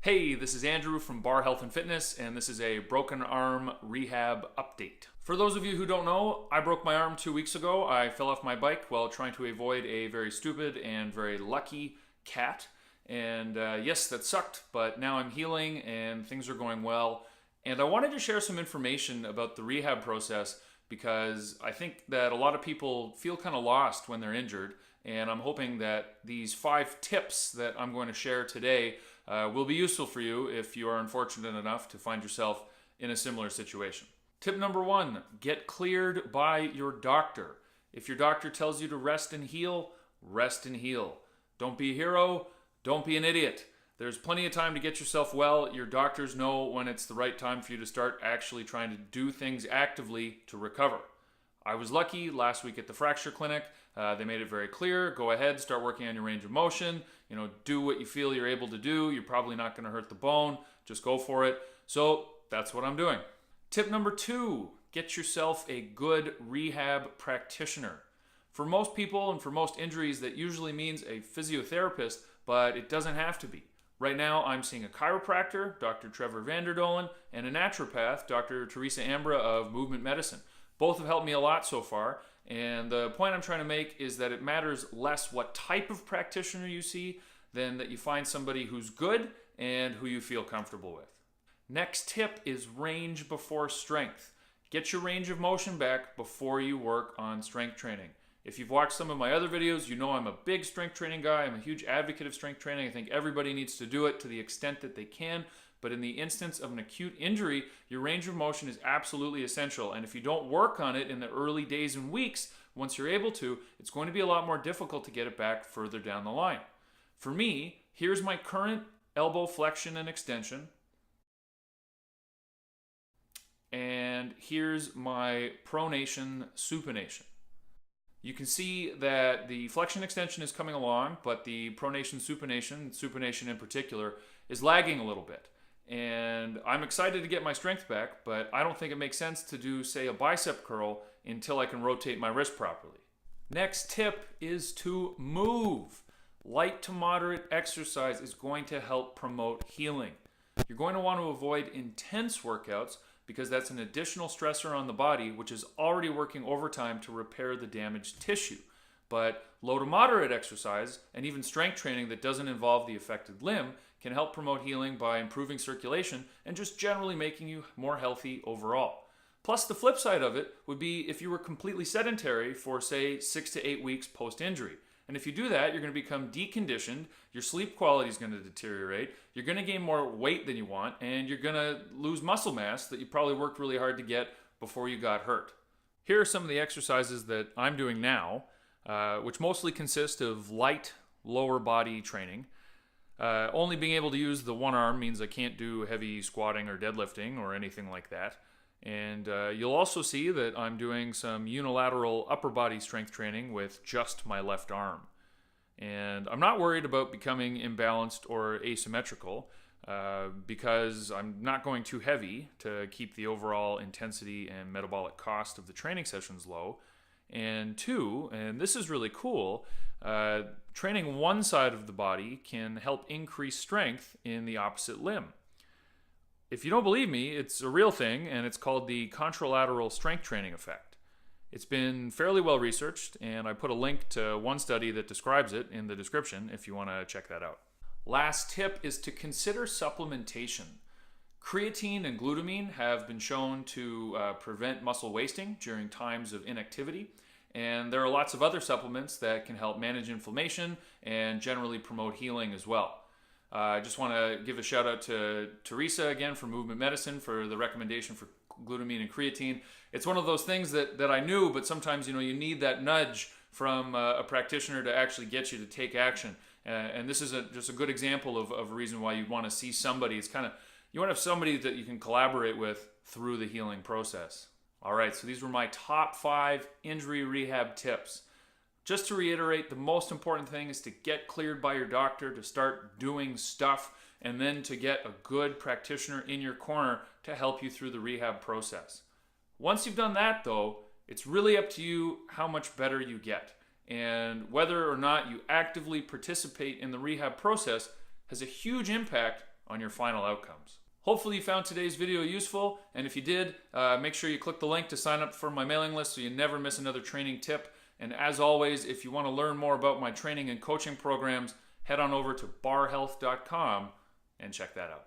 Hey, this is Andrew from Bar Health and Fitness, and this is a broken arm rehab update. For those of you who don't know, I broke my arm 2 weeks ago. I fell off my bike while trying to avoid a very stupid and very lucky cat. And yes, that sucked, but now I'm healing and things are going well. And I wanted to share some information about the rehab process because I think that a lot of people feel kind of lost when they're injured. And I'm hoping that these 5 tips that I'm going to share today will be useful for you if you are unfortunate enough to find yourself in a similar situation. Tip number 1, get cleared by your doctor. If your doctor tells you to rest and heal, rest and heal. Don't be a hero, don't be an idiot. There's plenty of time to get yourself well. Your doctors know when it's the right time for you to start actually trying to do things actively to recover. I was lucky last week at the fracture clinic. They made it very clear. Go ahead, start working on your range of motion. Do what you feel you're able to do. You're probably not going to hurt the bone. Just go for it. So that's what I'm doing. Tip number 2, get yourself a good rehab practitioner. For most people and for most injuries, that usually means a physiotherapist, but it doesn't have to be. Right now, I'm seeing a chiropractor, Dr. Trevor Vanderdolen, and a naturopath, Dr. Teresa Ambra of Movement Medicine. Both have helped me a lot so far, and the point I'm trying to make is that it matters less what type of practitioner you see than that you find somebody who's good and who you feel comfortable with. Next tip is range before strength. Get your range of motion back before you work on strength training. If you've watched some of my other videos, you know I'm a big strength training guy. I'm a huge advocate of strength training. I think everybody needs to do it to the extent that they can. But in the instance of an acute injury, your range of motion is absolutely essential. And if you don't work on it in the early days and weeks, once you're able to, it's going to be a lot more difficult to get it back further down the line. For me, here's my current elbow flexion and extension. And here's my pronation supination. You can see that the flexion extension is coming along, but the pronation supination in particular, is lagging a little bit. And I'm excited to get my strength back, but I don't think it makes sense to do, say, a bicep curl until I can rotate my wrist properly. Next tip is to move. Light to moderate exercise is going to help promote healing. You're going to want to avoid intense workouts because that's an additional stressor on the body, which is already working overtime to repair the damaged tissue. But low to moderate exercise and even strength training that doesn't involve the affected limb can help promote healing by improving circulation and just generally making you more healthy overall. Plus, the flip side of it would be if you were completely sedentary for, say, 6 to 8 weeks post-injury. And if you do that, you're going to become deconditioned, your sleep quality is going to deteriorate, you're going to gain more weight than you want, and you're going to lose muscle mass that you probably worked really hard to get before you got hurt. Here are some of the exercises that I'm doing now, which mostly consist of light lower body training. Only being able to use the one arm means I can't do heavy squatting or deadlifting or anything like that. And you'll also see that I'm doing some unilateral upper body strength training with just my left arm. And I'm not worried about becoming imbalanced or asymmetrical because I'm not going too heavy to keep the overall intensity and metabolic cost of the training sessions low. And 2, and this is really cool, training one side of the body can help increase strength in the opposite limb. If you don't believe me, it's a real thing, and it's called the contralateral strength training effect. It's been fairly well researched, and I put a link to one study that describes it in the description if you want to check that out. Last tip is to consider supplementation. Creatine and glutamine have been shown to prevent muscle wasting during times of inactivity, and there are lots of other supplements that can help manage inflammation and generally promote healing as well. I just want to give a shout out to Teresa again from Movement Medicine for the recommendation for glutamine and creatine. It's one of those things that I knew, but sometimes you need that nudge from a practitioner to actually get you to take action. And this is just a good example of a reason why you want to see somebody. It's kind of, you want to have somebody that you can collaborate with through the healing process. All right, so these were my top 5 injury rehab tips. Just to reiterate, the most important thing is to get cleared by your doctor, to start doing stuff, and then to get a good practitioner in your corner to help you through the rehab process. Once you've done that, though, it's really up to you how much better you get. And whether or not you actively participate in the rehab process has a huge impact on your final outcomes. Hopefully you found today's video useful, and if you did, make sure you click the link to sign up for my mailing list so you never miss another training tip. And as always, if you want to learn more about my training and coaching programs, head on over to barhealth.com and check that out.